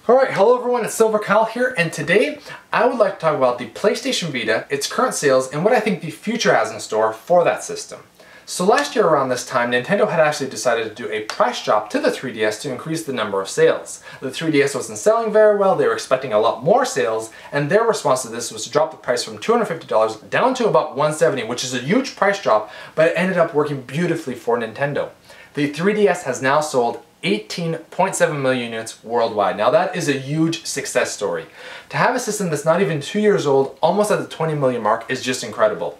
Alright, hello everyone, it's Silver Kyle here, and today I would like to talk about the PlayStation Vita, its current sales, and what I think the future has in store for that system. So last year around this time, Nintendo had actually decided to do a price drop to the 3DS to increase the number of sales. The 3DS wasn't selling very well, they were expecting a lot more sales, and their response to this was to drop the price from $250 down to about $170, which is a huge price drop, but it ended up working beautifully for Nintendo. The 3DS has now sold 18.7 million units worldwide. Now that is a huge success story. To have a system that's not even 2 years old, almost at the 20 million mark, is just incredible.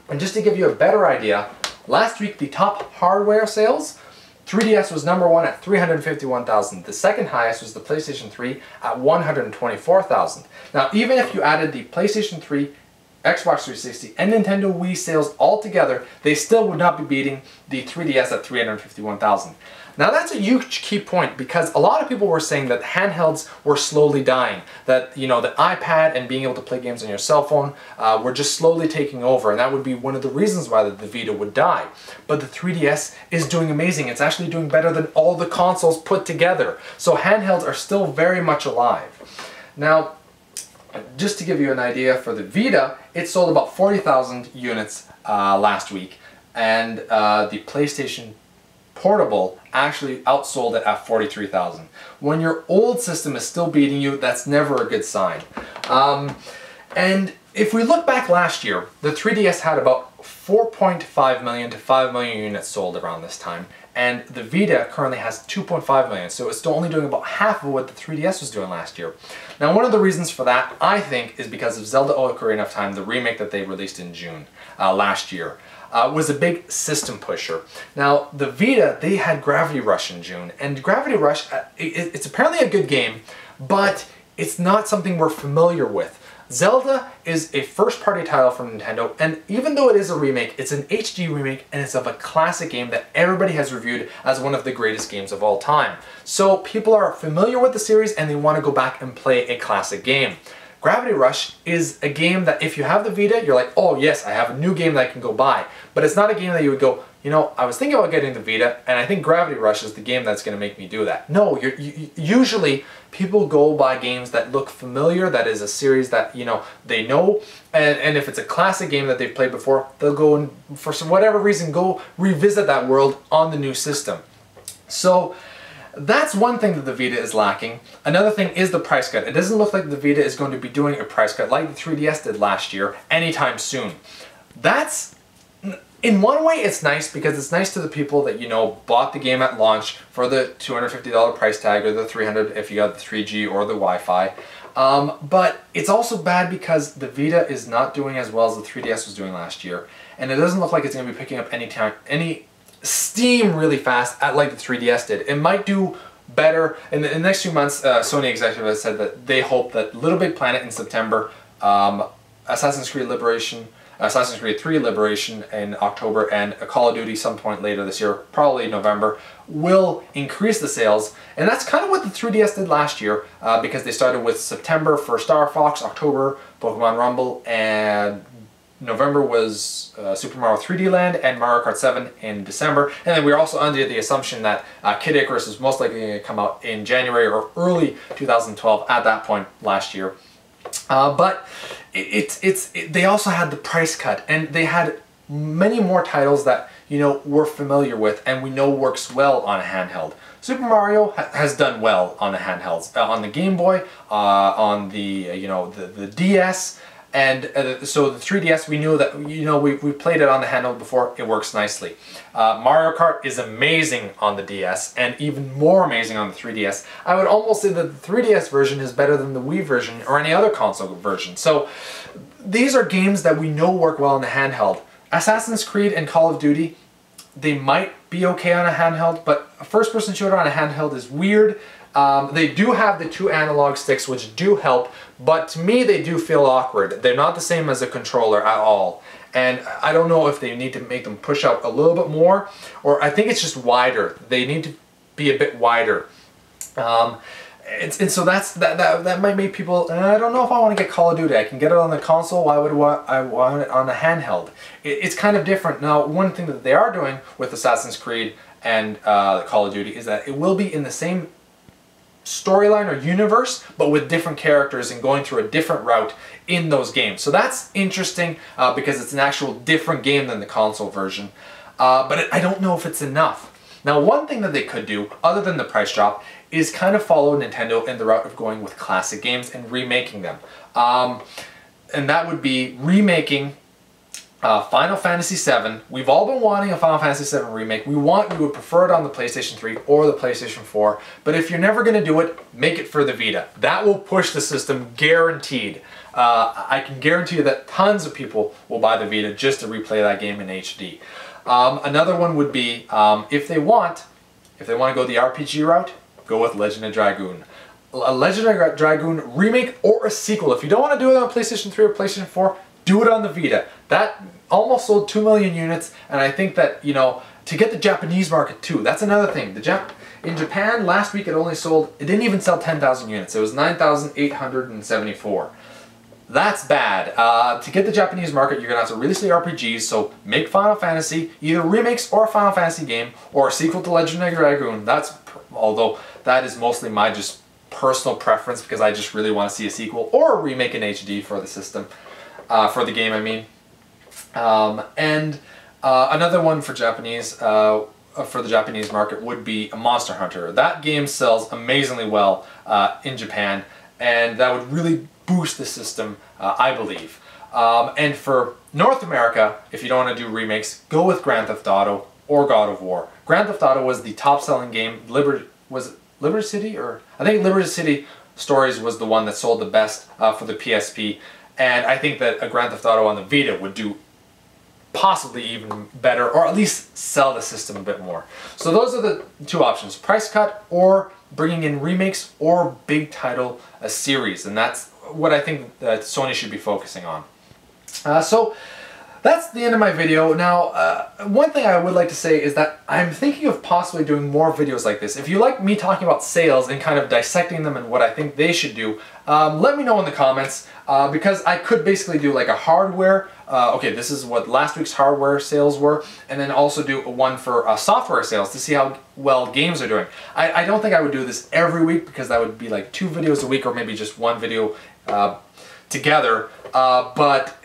And just to give you a better idea, last week the top hardware sales, 3DS was number one at 351,000. The second highest was the PlayStation 3 at 124,000. Now even if you added the PlayStation 3, Xbox 360 and Nintendo Wii sales all together, they still would not be beating the 3DS at 351,000. Now that's a huge key point because a lot of people were saying that handhelds were slowly dying, that the iPad and being able to play games on your cell phone were just slowly taking over, and that would be one of the reasons why the Vita would die. But the 3DS is doing amazing. It's actually doing better than all the consoles put together. So handhelds are still very much alive. Now, just to give you an idea, for the Vita, it sold about 40,000 units last week, and the PlayStation Portable actually outsold it at 43,000. When your old system is still beating you, that's never a good sign. And if we look back last year, the 3DS had about 4.5 million to 5 million units sold around this time, and the Vita currently has 2.5 million, so it's still only doing about half of what the 3DS was doing last year. Now one of the reasons for that, I think, is because of Zelda Ocarina of Time, the remake that they released in June last year. Was a big system pusher. Now, the Vita, they had Gravity Rush in June, and Gravity Rush, it's apparently a good game, but it's not something we're familiar with. Zelda is a first-party title from Nintendo, and even though it is a remake, it's an HD remake, and it's of a classic game that everybody has reviewed as one of the greatest games of all time. So people are familiar with the series, and they want to go back and play a classic game. Gravity Rush is a game that if you have the Vita, you're like, oh yes, I have a new game that I can go buy. But it's not a game that you would go, I was thinking about getting the Vita, and I think Gravity Rush is the game that's going to make me do that. No, usually people go buy games that look familiar, that is a series that, they know, and if it's a classic game that they've played before, they'll go and, for whatever reason, go revisit that world on the new system. So that's one thing that the Vita is lacking. Another thing is the price cut. It doesn't look like the Vita is going to be doing a price cut like the 3DS did last year anytime soon. That's, in one way, it's nice because it's nice to the people that, bought the game at launch for the $250 price tag, or the $300 if you got the 3G or the Wi-Fi. But it's also bad because the Vita is not doing as well as the 3DS was doing last year, and it doesn't look like it's going to be picking up any steam really fast like the 3DS did. It might do better in the next few months. Sony executive has said that they hope that Little Big Planet in September, Assassin's Creed 3 Liberation in October, and a Call of Duty some point later this year, probably November, will increase the sales. And that's kind of what the 3DS did last year, because they started with September for Star Fox, October Pokemon Rumble, and November was Super Mario 3D Land and Mario Kart 7 in December. And then we were also under the assumption that Kid Icarus is most likely going to come out in January or early 2012 at that point last year. But they also had the price cut, and they had many more titles that, we're familiar with and we know works well on a handheld. Super Mario has done well on the handhelds, on the Game Boy, on the, the DS. And so the 3DS, we knew that, we played it on the handheld before, it works nicely. Mario Kart is amazing on the DS, and even more amazing on the 3DS. I would almost say that the 3DS version is better than the Wii version or any other console version. So these are games that we know work well on the handheld. Assassin's Creed and Call of Duty, they might be okay on a handheld, but a first-person shooter on a handheld is weird. They do have the 2 analog sticks, which do help, but to me they do feel awkward. They're not the same as a controller at all. And I don't know if they need to make them push out a little bit more, or I think it's just wider. They need to be a bit wider. And so that might make people, I don't know if I want to get Call of Duty. I can get it on the console, why would I want it on a handheld? It's kind of different. Now, one thing that they are doing with Assassin's Creed and Call of Duty is that it will be in the same storyline or universe, but with different characters and going through a different route in those games. So that's interesting because it's an actual different game than the console version. But I don't know if it's enough. Now, one thing that they could do, other than the price drop, is kind of follow Nintendo in the route of going with classic games and remaking them. And that would be remaking Final Fantasy VII. We've all been wanting a Final Fantasy VII remake. We would prefer it on the PlayStation 3 or the PlayStation 4. But if you're never going to do it, make it for the Vita. That will push the system, guaranteed. I can guarantee you that tons of people will buy the Vita just to replay that game in HD. Another one would be, if they want to go the RPG route, go with Legend of Dragoon. A Legend of Dragoon remake or a sequel. If you don't want to do it on PlayStation 3 or PlayStation 4, do it on the Vita. That almost sold 2 million units, and I think that, you know, to get the Japanese market too, that's another thing. In Japan, last week it didn't even sell 10,000 units. It was 9,874. That's bad. To get the Japanese market, you're going to have to release the RPGs, so make Final Fantasy, either remakes or a Final Fantasy game, or a sequel to Legend of Dragoon. Although that is mostly my just personal preference, because I just really want to see a sequel, or a remake in HD for the system, for the game, I mean. Another one for the Japanese market would be a Monster Hunter. That game sells amazingly well in Japan, and that would really boost the system, I believe. And for North America, if you don't want to do remakes, go with Grand Theft Auto or God of War. Grand Theft Auto was the top-selling game. Was it Liberty City? Or I think Liberty City Stories was the one that sold the best for the PSP. And I think that a Grand Theft Auto on the Vita would do possibly even better, or at least sell the system a bit more. So those are the two options: price cut, or bringing in remakes, or big title, a series. And that's what I think that Sony should be focusing on. So that's the end of my video. Now, one thing I would like to say is that I'm thinking of possibly doing more videos like this. If you like me talking about sales and kind of dissecting them and what I think they should do, let me know in the comments, because I could basically do like a hardware, okay, this is what last week's hardware sales were, and then also do one for software sales to see how well games are doing. I don't think I would do this every week, because that would be like 2 videos a week, or maybe just 1 video together, but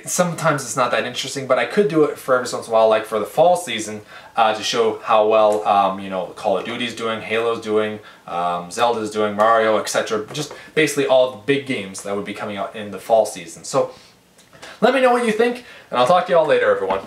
sometimes it's not that interesting. But I could do it for every once in a while, like for the fall season, to show how well you know, Call of Duty's doing, Halo's doing, Zelda's doing, Mario, etc. Just basically all the big games that would be coming out in the fall season. So let me know what you think, and I'll talk to you all later, everyone.